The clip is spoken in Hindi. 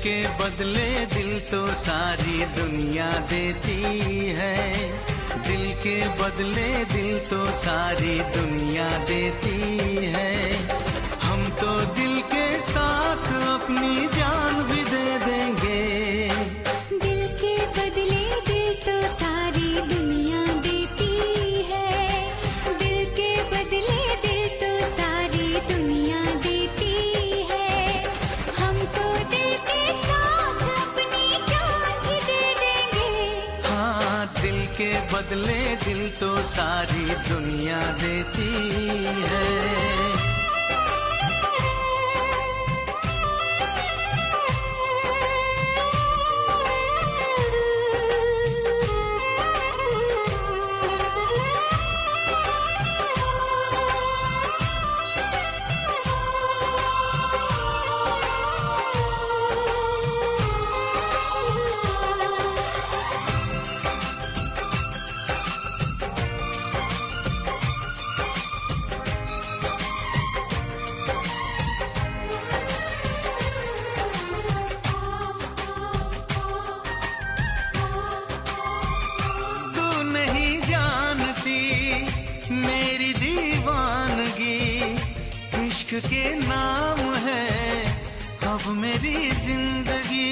के बदले दिल तो सारी दुनिया देती है। दिल के बदले दिल तो सारी दुनिया देती है। हम तो दिल के साथ अपनी जान भी दे देंगे। दिल के बदले दिल तो सारी दुनिया देती है। दिल के बदले दिल तो सारी दुनिया देती है। हम तो दिल के साथ अपनी जान भी दे देंगे। हाँ, दिल के बदले दिल तो सारी दुनिया देती है। मेरी दीवानगी इश्क के नाम है अब मेरी जिंदगी।